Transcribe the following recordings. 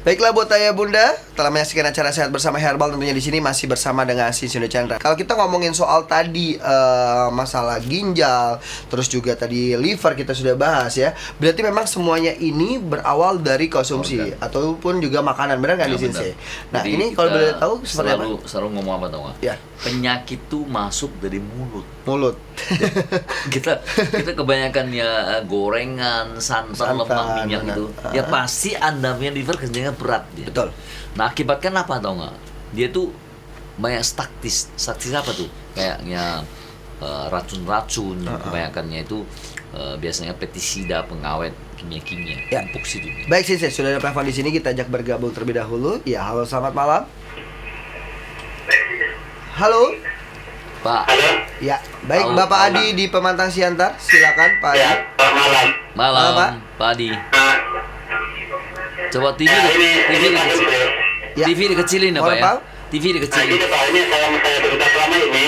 Baiklah buat ayah bunda, telah menyaksikan acara Sehat Bersama Herbal, tentunya di sini masih bersama dengan si Sino Chandra. Kalau kita ngomongin soal tadi masalah ginjal, terus juga tadi liver kita sudah bahas ya. Berarti memang semuanya ini berawal dari konsumsi ataupun juga makanan, benar nggak di sini? Nah, jadi ini kalau boleh tahu seperti apa? Selalu ngomong apa tau nggak? Ya. Penyakit tuh masuk dari mulut. kita kebanyakan ya gorengan, santan, lemak, minyak itu. Ya pasti Anda punya liver kerjanya berat dia. Betul. Nah, akibatkan apa tau nggak? Dia tuh banyak staktis apa tuh? Kayaknya racun-racun, kebanyakannya itu biasanya pestisida, pengawet, kimia-kimia. Ya. Empuk situ. Baik sih, sudah ada telepon di sini, kita ajak bergabung terlebih dahulu. Ya, halo, selamat malam. Halo. Pak. Ya, baik. Halo, Bapak Adi di Pemantang Siantar, silakan Pak Adi. Ya, malam. Malam, Pak Adi. Coba TV dikecilin. Ya. TV dikecilin apa ya? TV dikecilin. Ini Pak, ini saya berita selama ini.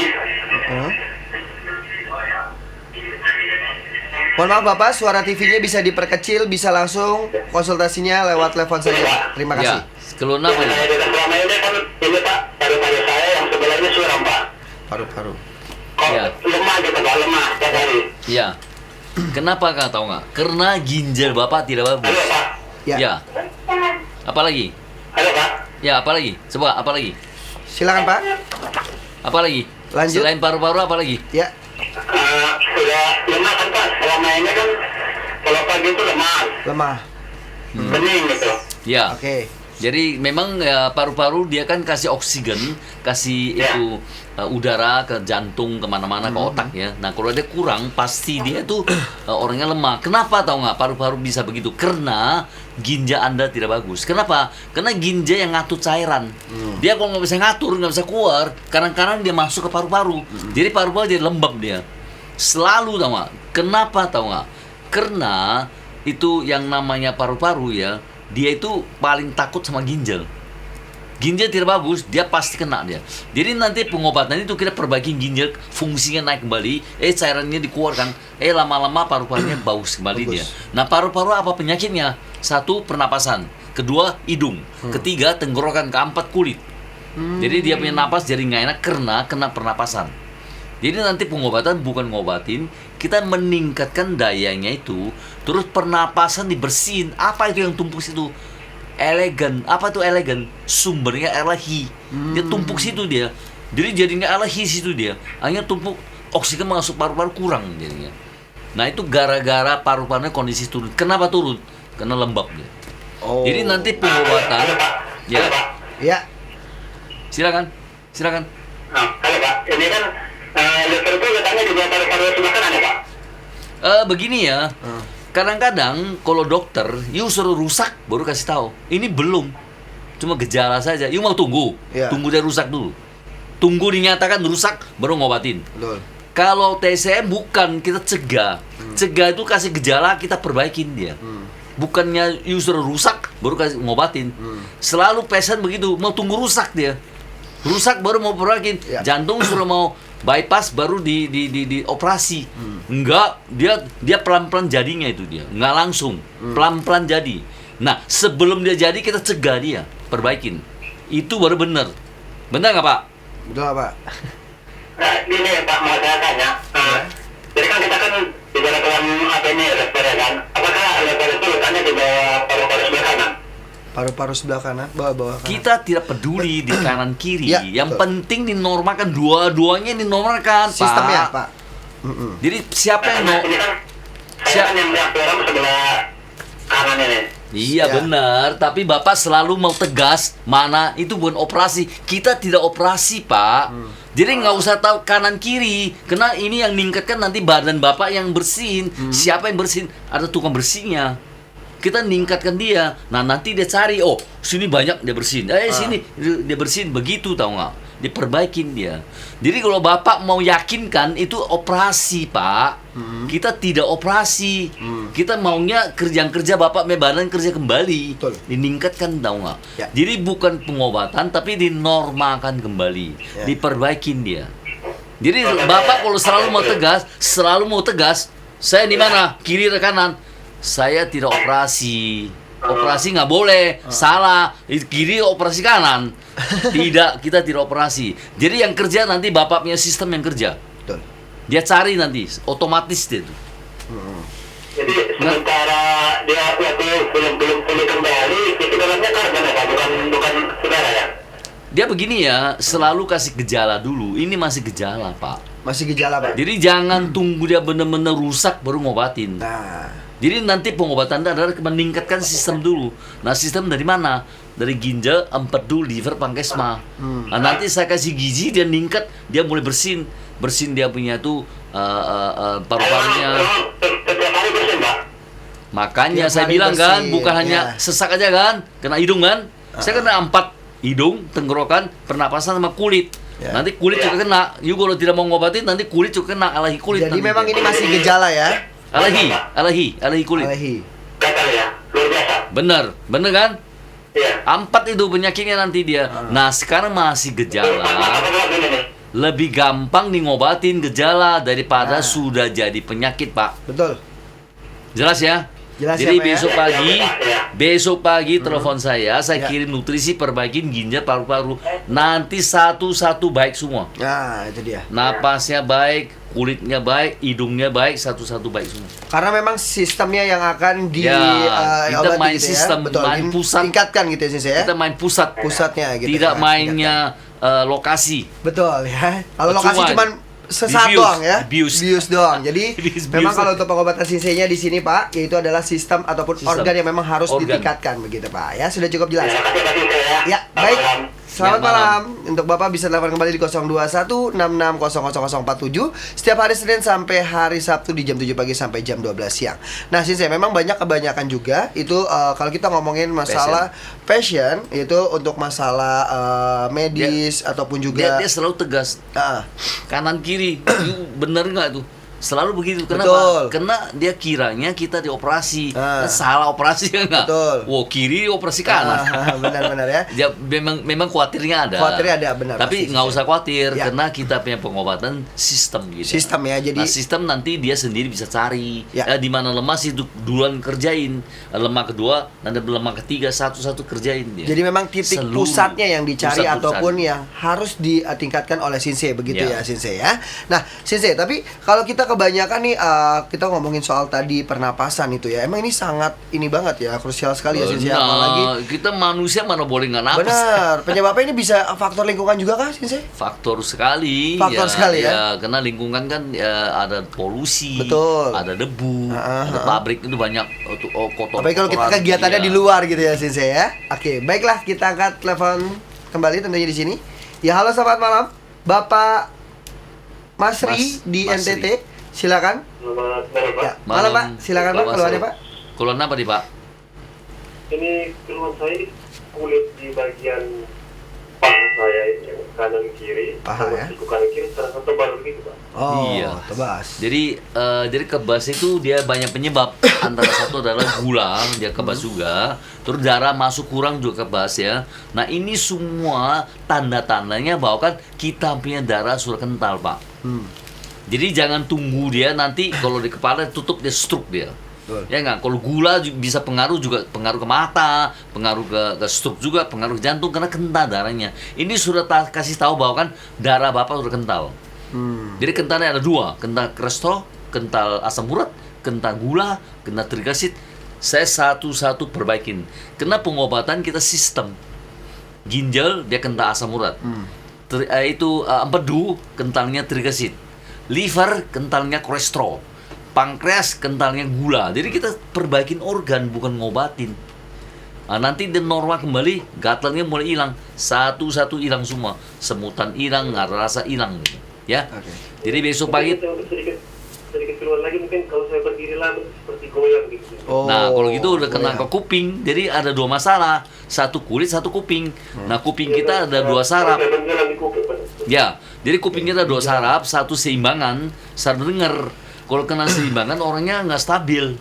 Mohon maaf Bapak, suara TV-nya bisa diperkecil, bisa langsung konsultasinya lewat telepon saja. Terima kasih. Ya, keluhan apa ya? Saya berita selama ini kan ini Pak, paru-paru saya yang sebelahnya suram Pak. Paru-paru. Kok Ya. lemah gitu Pak, lemah tiap hari. Ya. Kenapa Kak tahu nggak? Karena ginjal Bapak tidak bagus. Halo Pak. Ya. Apalagi? Halo Pak. Ya, apalagi? Coba apalagi? Silakan Pak. Apalagi? Lanjut. Selain paru-paru apalagi? Ya. Sudah lemah kan Pak, selama ini kan kalau pagi itu Lemah. bening gitu. Ya. Oke. Jadi memang ya, paru-paru dia kan kasih oksigen, kasih itu udara ke jantung, kemana-mana ke otak ya. Nah kalau dia kurang, pasti dia tuh orangnya lemah. Kenapa tahu nggak paru-paru bisa begitu? Karena ginjal Anda tidak bagus. Kenapa? Karena ginjal yang ngatur cairan. Dia kalau nggak bisa ngatur, nggak bisa keluar, kadang-kadang dia masuk ke paru-paru. Jadi paru-paru jadi lembab dia. Selalu tahu nggak? Kenapa tahu nggak? Karena itu yang namanya paru-paru ya. Dia itu paling takut sama ginjal. Ginjal tidak bagus, dia pasti kena dia. Jadi nanti pengobatan itu kita perbaiki ginjal, fungsinya naik kembali, cairannya dikeluarkan, lama-lama paru-parunya bagus kembali dia. Nah paru-paru apa penyakitnya? Satu, pernapasan. Kedua, hidung. Ketiga, tenggorokan. Keempat, kulit. Jadi dia punya napas jadi nggak enak karena kena pernapasan. Jadi nanti pengobatan bukan ngobatin, kita meningkatkan dayanya itu, terus pernapasan dibersihin. Apa itu yang tumpuk situ? Elegan. Apa tuh elegan? Sumbernya alergi. Dia tumpuk situ dia. Jadi jadinya alergi situ dia. Akhirnya tumpuk, oksigen masuk paru-paru kurang jadinya. Nah itu gara-gara paru-parunya kondisi turun. Kenapa turun? Karena lembab dia. Oh. Jadi nanti pengobatan. Ya. Ya. Silakan. Nah, halo Pak, ini kan liver itu letaknya di paru-paru sebelah kanan ya Pak? Begini ya. Kadang-kadang kalau dokter, you suruh rusak baru kasih tahu. Ini belum, cuma gejala saja. You mau tunggu, tunggu dia rusak dulu. Tunggu dinyatakan rusak baru ngobatin. Betul. Kalau TCM bukan, kita cegah. Cegah itu kasih gejala, kita perbaikin dia. Bukannya you suruh rusak baru kasih ngobatin. Selalu pasien begitu, mau tunggu rusak dia. Rusak baru mau perbaikin. Jantung suruh mau bypass baru di operasi. Enggak, dia pelan-pelan jadinya itu dia. Enggak langsung, pelan-pelan jadi. Nah, sebelum dia jadi kita cegah dia, perbaikin. Itu baru benar. Benar nggak Pak? Betul Pak. Nah, ini Pak mau saya tanya. Jadi kan kita kan bicara dalam apa ini lever kan? Apakah lever itu letaknya di bawah paru-paru sebelah kanan? Paru-paru sebelah kanan, bawah kanan. Kita tidak peduli di kanan kiri. Ya, yang betul. penting dinormalkan, dua-duanya dinormalkan, Pak. Sistemnya Pak. Jadi siapa yang mau? Ini kan saya kan yang pleram sebelah kanan ini. Iya benar, tapi Bapak selalu mau tegas mana itu bukan operasi. Kita tidak operasi Pak. Jadi nggak usah tahu kanan kiri, karena ini yang ningkatkan nanti badan Bapak yang bersihin. Siapa yang bersihin? Ada tukang bersihnya. Kita ningkatkan dia. Nah nanti dia cari, oh sini banyak dia bersihin. Sini dia bersihin begitu tahu nggak? Diperbaikin dia. Jadi kalau Bapak mau yakinkan itu operasi Pak. Kita tidak operasi. Kita maunya kerja Bapak badan kerja kembali. Betul. Ditingkatkan tahu nggak? Ya. Jadi bukan pengobatan tapi dinormalkan kembali. Diperbaikin dia. Jadi Bapak kalau selalu mau tegas, saya di mana? Kiri atau kanan? Saya tidak operasi. operasi nggak boleh, salah, kiri operasi kanan. Tidak, kita tidak operasi. Jadi yang kerja nanti bapak punya sistem yang kerja. Betul. Dia cari nanti, otomatis dia itu. Jadi sementara dia waktu belum pulih kembali, itu dalamnya korban ya Pak, bukan saudara ya? Dia begini ya, selalu kasih gejala dulu. Ini masih gejala, Pak. Masih gejala, Pak. Jadi jangan tunggu dia benar-benar rusak baru ngobatin. Nah, Jadi nanti pengobatan itu adalah meningkatkan sistem dulu. Nah, sistem dari mana? Dari ginjal, empedu, liver, pankreasma. Nah, nanti saya kasih gizi, dia ningkat, dia mulai bersin dia punya tuh paru-parunya. Setiap hari bersin Pak? Makanya Tiap saya hari bilang kan, bersin, bukan hanya ya. sesak aja kan, kena hidung kan. Saya kena 4 hidung, tenggorokan, pernapasan sama kulit. Ya. Nanti kulit juga kena. You kalau tidak mau ngobatin, nanti kulit juga kena, alergi kulit. jadi nanti memang dia. ini masih gejala ya. Alergi kulit. Alergi. Gatal ya? Luar biasa? Bener kan? Iya. 4 itu penyakitnya nanti dia. Nah, sekarang masih gejala. Apa ini nih? Lebih gampang nih ngobatin gejala daripada sudah jadi penyakit, Pak. Betul. Jelas ya? Jelas Jadi ya, Pak, ya? besok pagi telepon saya Ya. kirim nutrisi, perbaikin ginjal, paru-paru. Nanti satu-satu baik semua. Nah, itu dia. Napasnya baik, kulitnya baik, hidungnya baik, satu-satu baik semua. Karena memang sistemnya yang akan di Ya, kita obati main gitu sistem, ya. Betul. main pusat. Tingkatkan gitu ya, Sis ya. Kita main pusat. Pusatnya gitu. Tidak ya, mainnya lokasi. Betul ya. Kalau Percuma. lokasi cuman sesaat Dibius. doang ya. Dibius. Bius doang. Jadi Dibius. memang kalau untuk pengobatan sinseinya di sini Pak, yaitu adalah sistem ataupun Sistem. organ yang memang harus Organ. ditingkatkan begitu Pak. Ya, sudah cukup jelas. Ya, kasih saya. Ya, baik. Selamat Ya, malam. malam. Untuk Bapak bisa telepon kembali di 02166000047 setiap hari Senin sampai hari Sabtu di jam 7 pagi sampai jam 12 siang. Nah, Sinsei memang kebanyakan juga itu kalau kita ngomongin masalah passion itu untuk masalah medis ataupun juga Dia selalu tegas. Ah, Kanan kiri. You bener nggak tuh? Selalu begitu. Kenapa? Betul. Karena dia kiranya kita dioperasi. Ah. Kan salah operasi ya nggak? Betul. Wow, kiri operasi kanan. benar-benar ya. Ya, memang khawatirnya ada. Khawatirnya ada, benar, Tapi pasti, nggak Sensei. usah khawatir Ya. karena kita punya pengobatan sistem gitu. Sistem ya, jadi Nah, sistem nanti dia sendiri bisa cari Ya. di mana lemah sih duluan kerjain, lemah kedua, nanti lemah ketiga satu-satu kerjain dia. jadi memang titik Seluruh pusatnya yang dicari pusat ataupun cari. yang harus ditingkatkan oleh Sinsei begitu ya Ya. Sinsei ya. Nah, Sinsei, tapi kalau kita kebanyakan nih kita ngomongin soal tadi pernapasan itu ya. Emang ini sangat ini banget ya, krusial sekali ya Sinsei, apalagi kita manusia mana boleh nggak napas. benar. Penyebabnya ini bisa faktor lingkungan juga kah Sinsei? Faktor sekali. Faktor sekali ya. Karena lingkungan kan ada polusi, Betul. ada debu, Ah, ada pabrik itu banyak kotor. Apalagi kalau kita kegiatannya di luar gitu ya Sinsei ya. Oke, baiklah kita angkat telepon kembali tentunya di sini. Ya, halo selamat malam. Bapak Masri di Masri. NTT. Silakan. Selamat malam Pak. Ya, malam Pak, silakan Pak, keluhannya Pak. Keluhan apa nih Pak? Ini keluhan saya di kulit di bagian paha saya ini, yang kanan kiri, Paha, ya? siku kanan kiri terasa tebal begitu Pak. Oh, Iya. tebas. Jadi kebas itu dia banyak penyebab. Antara satu adalah gula, dia kebas juga. Terus darah masuk kurang juga kebas ya. Nah, ini semua tanda-tandanya bahwa kan kita punya darah sudah kental, Pak. Jadi jangan tunggu dia nanti kalau di kepala tutup dia stroke dia. Betul. Ya nggak? Kalau gula bisa pengaruh ke mata, pengaruh ke stroke juga, pengaruh ke jantung karena kental darahnya. Ini sudah kasih tahu bahwa kan darah Bapak sudah kental. Jadi kentalnya ada 2, kental kolesterol, kental asam urat, kental gula, kental trigliserid. Saya satu-satu perbaikin. Karena pengobatan kita sistem. Ginjal dia kental asam urat. Empedu kentalnya trigliserid. Liver kentalnya kolesterol. Pankreas kentalnya gula. Jadi kita perbaikin organ bukan ngobatin. Nah, nanti dia normal kembali, gatalnya mulai hilang. Satu-satu hilang semua. Semutan hilang, nggak rasa hilang gitu. Ya. Oke. Jadi besok pagi. Mungkin untuk sedikit keluar lagi mungkin kalau saya berdiri lama seperti goyang gitu. Oh, Nah, kalau gitu udah kena iya. ke kuping. Jadi ada 2 masalah. Satu kulit, satu kuping. Nah, kuping kita ada 2 saraf. Saya berjalan di kuping Pak. Ya, jadi kuping kita 2 saraf, satu seimbangan, saraf dengar. Kalau kena seimbangan orangnya nggak stabil.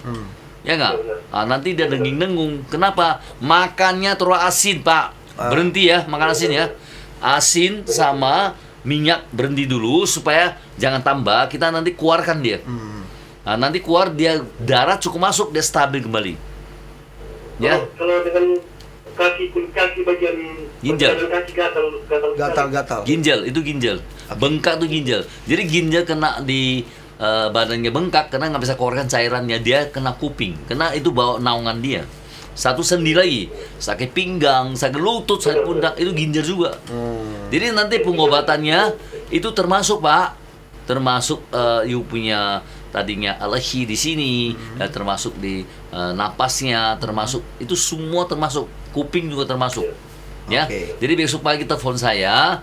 Ya nggak? Nah, nanti dia dengung-dengung. Kenapa? Makannya terlalu asin, Pak. Berhenti ya, makan asin ya. Asin sama minyak berhenti dulu supaya jangan tambah. Kita nanti keluarkan dia. Nah, nanti keluar dia darah cukup masuk, dia stabil kembali. Ya. Kalau dengan kulit kaki bagian Ginjal. bagian kaki gatal. Gatal-gatal. Ginjal, itu ginjal. Bengkak tuh ginjal. Jadi ginjal kena di badannya bengkak karena nggak bisa keluarkan cairannya, dia kena kuping. Karena itu bawa naungan dia. Satu sendi lagi, sakit pinggang, sakit lutut, sakit pundak, itu ginjal juga. Jadi nanti pengobatannya itu termasuk Pak, termasuk you punya tadinya alergi di sini, termasuk di napasnya, termasuk itu semua termasuk, kuping juga termasuk. Ya, Oke. jadi besok pagi telepon saya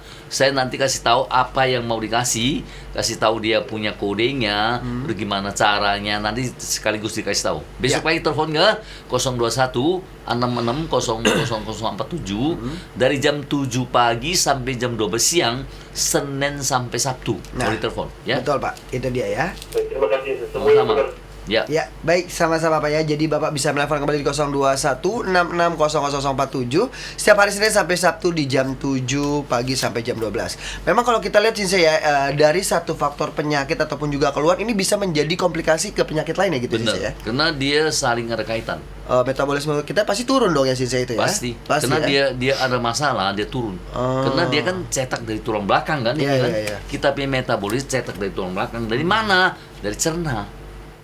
nanti kasih tahu apa yang mau dikasih, kasih tahu dia punya kodenya, bagaimana caranya, nanti sekaligus dikasih tahu. Besok pagi telepon ke 021 66 0047 dari jam 7 pagi sampai jam 12 siang, Senin sampai Sabtu. Mau ditelepon, ya. Betul Pak, itu dia ya. Baik, terima kasih. Semuanya Sama-sama. benar. Ya. Ya, baik, sama-sama Pak ya. Jadi Bapak bisa menelpon kembali di 021-66-0047 setiap hari Senin sampai Sabtu di jam 7 pagi sampai jam 12. Memang kalau kita lihat sih ya, dari satu faktor penyakit ataupun juga keluar, ini bisa menjadi komplikasi ke penyakit lain ya gitu Benar. sih ya. Karena dia saling ada kaitan. Metabolisme kita pasti turun dong ya sih itu ya. Pasti. Pasti Karena ya? dia ada masalah, dia turun. Oh. Karena dia kan cetak dari tulang belakang kan, Iya, ini kan. iya, iya. Kita punya metabolis cetak dari tulang belakang. Dari mana? Dari cerna.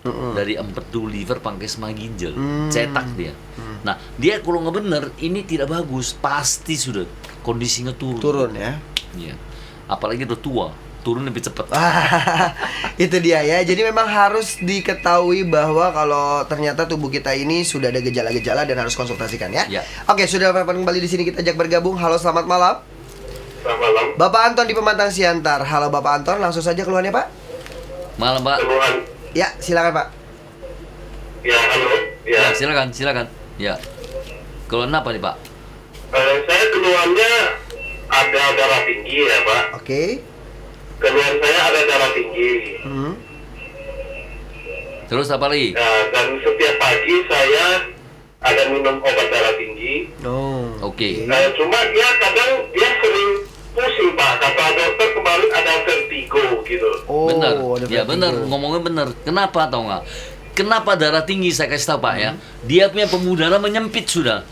Dari empedu, liver, pankreas, sama ginjal. Cetak dia. Nah, dia kalau nggak bener, ini tidak bagus. Pasti sudah kondisinya turun. Turun ya. Iya. Apalagi udah tua, turun lebih cepat. Itu dia ya. Jadi memang harus diketahui bahwa kalau ternyata tubuh kita ini sudah ada gejala-gejala dan harus konsultasikan ya. Ya. Oke, sudah kembali di sini, kita ajak bergabung. Halo, selamat malam. Selamat malam. Bapak Anton di Pematang Siantar. Halo Bapak Anton, langsung saja keluhannya Pak. Malam, Pak. Keluhan. Ya, silakan Pak. Ya, halo. Ya, Ya. silakan. Ya. Keluhan apa nih, Pak? Saya keluhannya ada darah tinggi ya, Pak. Oke. Keluhan saya ada darah tinggi. Terus apa lagi? Dan setiap pagi saya ada minum obat darah tinggi. Oh. Oke. Cuma dia kadang sering pusing, Pak. Kata dokter kemarin ada vertigo gitu. Oh, Benar, ada ya vertigo. benar, ngomongnya benar. Kenapa tau nggak? Kenapa darah tinggi, saya kasih tahu Pak ya. Dia punya pembuluh darah menyempit sudah.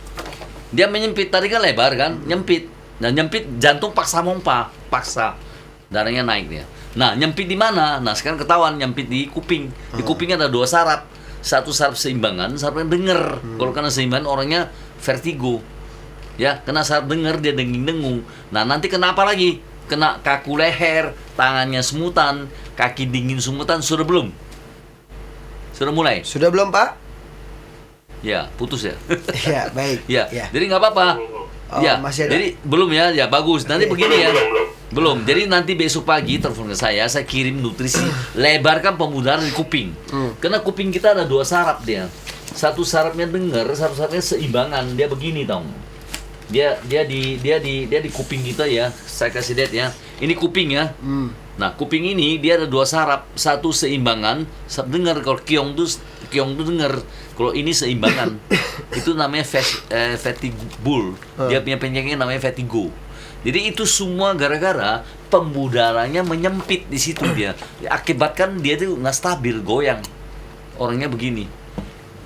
Dia menyempit, tadi kan lebar kan, nyempit. Nah nyempit, jantung paksa mompa, paksa darahnya naik dia. Nah nyempit di mana? Nah sekarang ketahuan nyempit di kuping. Di kupingnya ada 2 saraf. Satu saraf seimbangan, saraf yang denger. Kalau kena seimbangan orangnya vertigo. Ya, kena saraf denger dia dengung-dengung. Nah nanti kena apa lagi? Kena kaku leher, tangannya semutan, kaki dingin semutan, sudah belum? Sudah mulai? Sudah belum Pak? Ya, putus ya. Ya, baik. Ya, Ya. jadi nggak apa-apa. Oh, Ya, masih ada. jadi belum ya, ya bagus. Nanti Oke. begini ya. Belum. Belum. Jadi nanti besok pagi telepon ke saya kirim nutrisi, lebarkan pembuluh darah di kuping. Karena kuping kita ada 2 saraf dia. Satu sarafnya dengar, satu sarafnya seimbangan. Dia begini dong. Dia di kuping kita ya. Saya kasih lihat ya. Ini kuping ya. Nah, kuping ini dia ada 2 saraf, satu seimbangan, saraf dengar. Kalau kiong tuh dengar. Kalau ini seimbangan. Itu namanya vertigo. Dia punya penyakitnya namanya vertigo. Jadi itu semua gara-gara pembuluh darahnya menyempit di situ dia. Akibatkan dia tuh nggak stabil, goyang. Orangnya begini.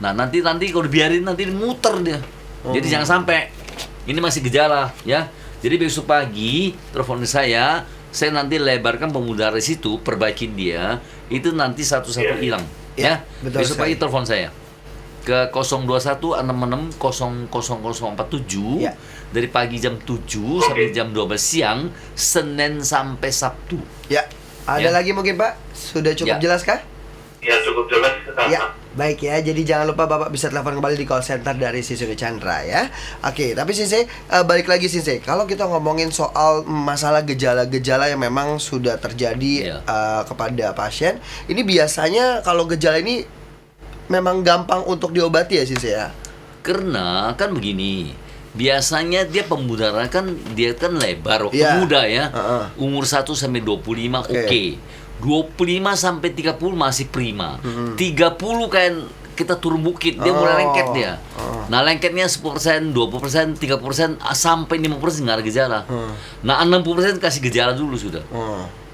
Nah, nanti kalau dibiarin nanti muter dia. Jadi jangan sampai. Ini masih gejala ya. Jadi besok pagi telepon saya nanti lebarkan pembuluh darah di situ, perbaikin dia. Itu nanti satu-satu hilang ya. Betul Besok pagi sekali. telepon saya ke 021 66 00047 Ya. dari pagi jam 7 sampai jam 12 siang, Senin sampai Sabtu. Ya. Ada Ya. lagi mungkin Pak? Sudah cukup Ya. jelas kah? Ya, cukup jelas. Ya, baik ya. Jadi jangan lupa Bapak bisa telepon kembali di call center dari Sisune Chandra ya. Oke, tapi Sensei, balik lagi Sensei. Kalau kita ngomongin soal masalah gejala-gejala yang memang sudah terjadi Iya. kepada pasien, ini biasanya kalau gejala ini memang gampang untuk diobati ya Sensei ya. Karena kan begini, biasanya dia pembuluh darah kan dia kan lebar waktu Iya. muda ya. Heeh. Umur 1 sampai 25 Oke. oke. 25 sampai 30 masih prima. 30 kan kita turun bukit, dia mulai Oh. lengket dia. Nah, lengketnya 10%, 20%, 30% sampai 5% nggak ada gejala. Nah, 60% kasih gejala dulu sudah.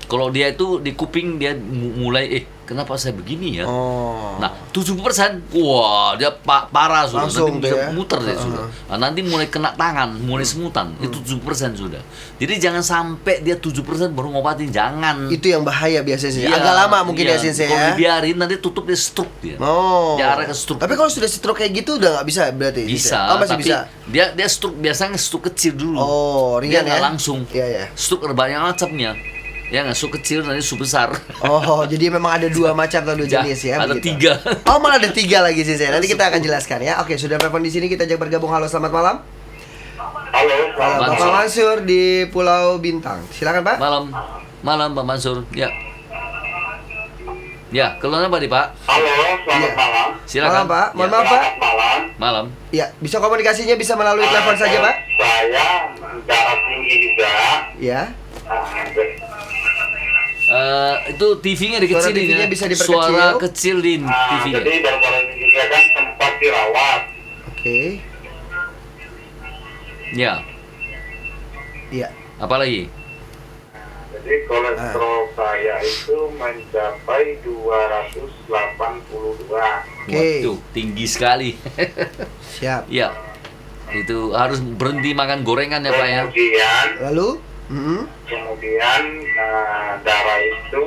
Kalau dia itu di kuping dia mulai kenapa saya begini ya? Oh. Nah, 70%, wah dia parah sudah. Langsung Nanti bisa dia. muter dia sudah. Nah, nanti mulai kena tangan, mulai semutan. Itu 70% sudah. Jadi jangan sampai dia 7% baru ngobatin, jangan. Itu yang bahaya biasanya sih. Iya, Agak lama mungkin iya. ya Sensei Kalau ya. dibiarin nanti tutup dia stroke dia. Oh. Dia arah ke stroke. Tapi kalau sudah stroke kayak gitu udah nggak bisa berarti? Bisa, Oh, masih tapi bisa. dia stroke biasanya stroke kecil dulu. Oh, Dia ringan nggak ya? langsung. Iya, iya. Stroke banyak macamnya. Ya nggak, stroke kecil nanti stroke besar. Oh, jadi memang ada 2 macam atau 2 jenis ya? Ada begitu? 3. Oh, malah ada 3 lagi sih saya. Nanti kita akan jelaskan ya. Oke, sudah telepon di sini, kita ajak bergabung. Halo, selamat malam. Halo, Halo, Mansur. Bapak Mansur di Pulau Bintang. Silakan, Pak. Malam Pak Mansur. Ya. Ya, keluarnya apa nih Pak? halo, selamat Iya. malam. Silakan. Malam, Pak. Mohon Ya. maaf, Pak. Selamat malam. Malam. Ya, bisa komunikasinya bisa melalui telepon saja, Pak? Saya darah tinggi juga. Ya. Itu TV-nya Suara dikecilin TV-nya ya. bisa diperkecil. Suara kecilin TV-nya. Jadi darah tinggi juga kan sempat dirawat. Oke. Ya. Iya. Apalagi? Jadi kolesterol saya itu mencapai 282. Oke. Waduh, tinggi sekali. Siap. Ya. Itu harus berhenti makan gorengan ya Pak ya. Kemudian Lalu? darah itu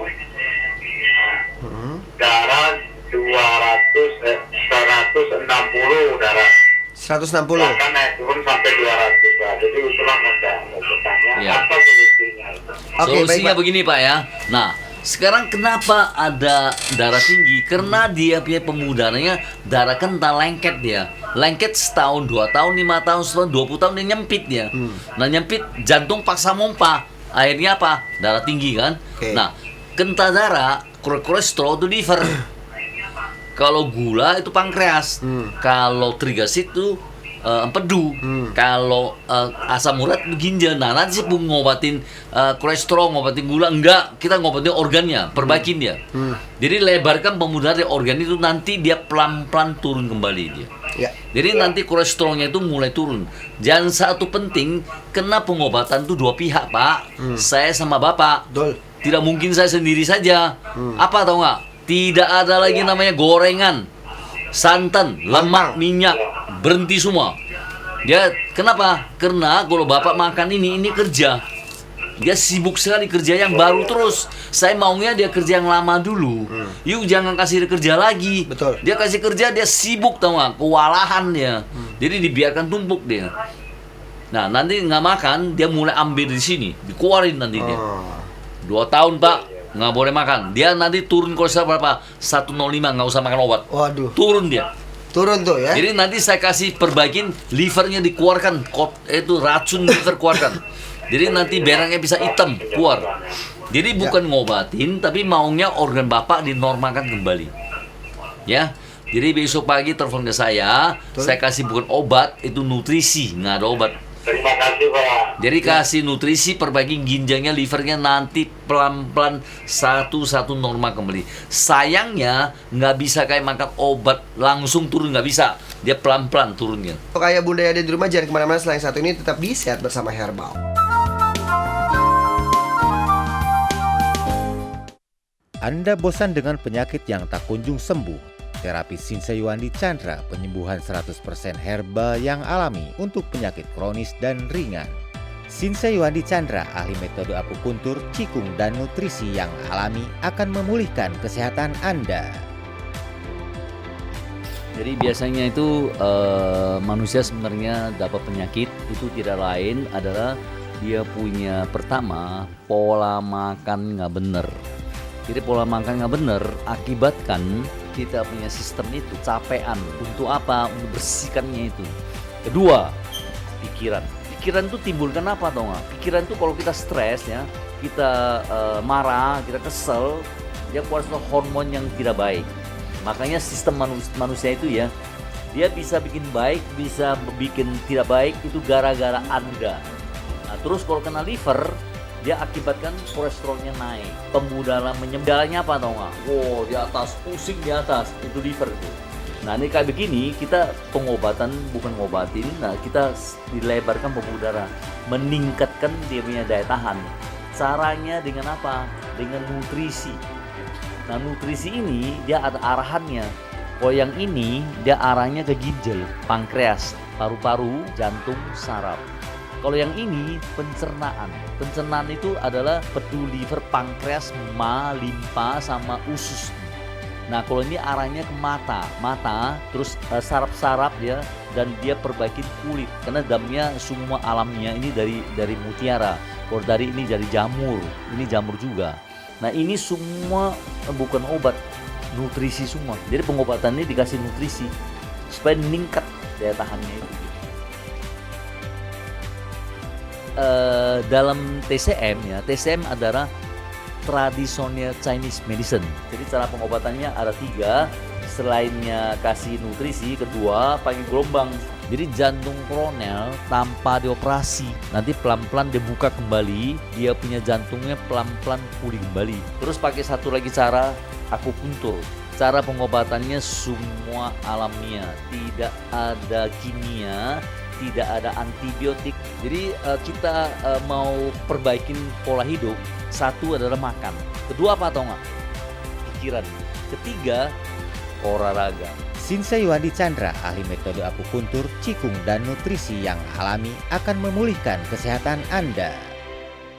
darah 160 darah. 160. Bahkan naik turun sampai 200 lah. Jadi itulah mau bertanya Ya. apa solusinya itu. Oke, Solusinya baik, Pak. begini Pak ya. Nah, sekarang kenapa ada darah tinggi? Karena dia punya pemudarannya darah kental, lengket dia. Lengket setahun, 2 tahun, 5 tahun, setahun, 20 tahun dia nyempit dia. Nah, nyempit jantung paksa mompa. Akhirnya apa? Darah tinggi kan? Oke. Nah, kental darah, kolesterol itu liver. Kalau gula itu pankreas. Kalau trigliserid itu empedu. Kalau asam urat itu ginjal. Nah, nanti sih ngobatin kolesterol, ngobatin gula enggak, kita ngobatin organnya, perbaikin dia. Jadi lebarkan pemudara organ itu, nanti dia pelan-pelan turun kembali dia. Ya. Jadi nanti kolesterolnya itu mulai turun. Dan satu penting, kena pengobatan itu 2 pihak, Pak. Saya sama Bapak. Betul. Tidak mungkin saya sendiri saja. Apa tahu nggak? Tidak ada lagi namanya gorengan, santan, lemak, minyak, berhenti semua. Dia kenapa? Karena kalau Bapak makan ini kerja. Dia sibuk sekali kerja yang baru terus. Saya maunya dia kerja yang lama dulu. Yuk jangan kasih dia kerja lagi. Betul. Dia kasih kerja, dia sibuk tahu nggak? Kewalahan dia. Jadi dibiarkan tumpuk dia. Nah nanti nggak makan, dia mulai ambil di sini, dikeluarin nanti dia. 2 tahun Pak, nggak boleh makan. Dia nanti turun kolesterol berapa? 105, nggak usah makan obat. Waduh. Turun dia. Turun tuh ya. Jadi nanti saya kasih perbaikin, livernya dikeluarkan, itu racun liver keluarkan. Jadi nanti berangnya bisa hitam keluar. Jadi bukan ngobatin, tapi maunya organ Bapak dinormalkan kembali. Ya. Jadi besok pagi telepon ke saya kasih bukan obat, itu nutrisi, nggak ada obat. Terima kasih Pak. Jadi kasih nutrisi, perbaiki ginjalnya, livernya, nanti pelan-pelan satu-satu normal kembali. Sayangnya nggak bisa kayak makan obat langsung turun, nggak bisa. Dia pelan-pelan turunnya. Untuk ayah bunda yang ada di rumah, jangan kemana-mana selain satu ini, tetap di Sehat Bersama Herbal. Anda bosan dengan penyakit yang tak kunjung sembuh? Terapi Shinsei Yuandi Chandra, penyembuhan 100% herbal yang alami untuk penyakit kronis dan ringan. Shinsei Yuandi Chandra, ahli metode akupuntur, qigong, dan nutrisi yang alami akan memulihkan kesehatan Anda. Jadi biasanya itu manusia sebenarnya dapat penyakit itu tidak lain adalah dia punya pertama pola makan nggak benar. Jadi pola makan nggak benar akibatkan kita punya sistem itu capean. Untuk apa? Untuk bersihkannya itu. Kedua, pikiran. Pikiran itu timbulkan apa tau nggak? Pikiran itu kalau kita stres ya, kita marah, kita kesel, dia keluar suatu hormon yang tidak baik. Makanya sistem manusia itu ya, dia bisa bikin baik, bisa bikin tidak baik itu gara-gara Anda. Nah, terus kalau kena liver, dia akibatkan kolesterolnya naik, pembudaran menyemdaranya apa tau nggak? Wow, di atas, pusing di atas, itu liver itu. Nah ini kayak begini, kita pengobatan bukan ngobatin, nah kita dilebarkan pembuluh darah, meningkatkan dia punya daya tahan. Caranya dengan apa? dengan nutrisi. Nah, nutrisi ini dia ada arahannya. Kalau yang ini dia arahnya ke ginjal, pankreas, paru-paru, jantung, saraf. Kalau yang ini pencernaan. Pencernaan itu adalah peduli liver, pankreas, limfa sama usus. Nah, kalau ini arahnya ke mata, terus saraf-saraf ya, dan dia perbaikin kulit. Karena dalamnya semua alamnya ini dari mutiara. Kalau dari ini dari jamur, ini jamur juga. Nah, ini semua bukan obat, nutrisi semua. Jadi pengobatan ini dikasih nutrisi supaya meningkat daya tahannya itu. Dalam TCM ya, TCM adalah tradisional Chinese medicine. Jadi cara pengobatannya ada 3. Selainnya kasih nutrisi, kedua pakai gelombang. Jadi jantung koroner tanpa dioperasi, nanti pelan-pelan dibuka kembali, dia punya jantungnya pelan-pelan pulih kembali. Terus pakai satu lagi cara, akupuntur. Cara pengobatannya semua alamiah, tidak ada kimia, tidak ada antibiotik. Jadi kita mau perbaikin pola hidup, satu adalah makan, kedua apa atau enggak? Pikiran, ketiga olahraga. Shinsei Yuandi Chandra, ahli metode akupuntur, qigong, dan nutrisi yang alami akan memulihkan kesehatan Anda.